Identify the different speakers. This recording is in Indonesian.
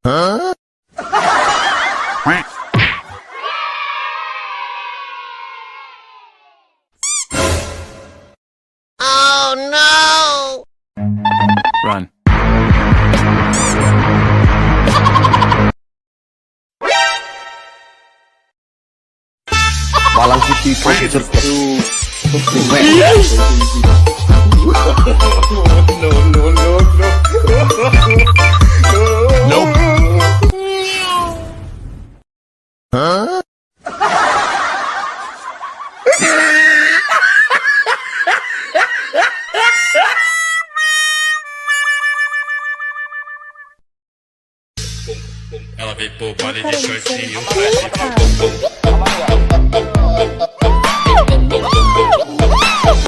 Speaker 1: Huh? Oh no!
Speaker 2: Run.
Speaker 3: Malang City Computer Club.
Speaker 1: No, no, no, no.
Speaker 2: Nope.
Speaker 1: Huh?
Speaker 4: Ela veio por vale de shortinho,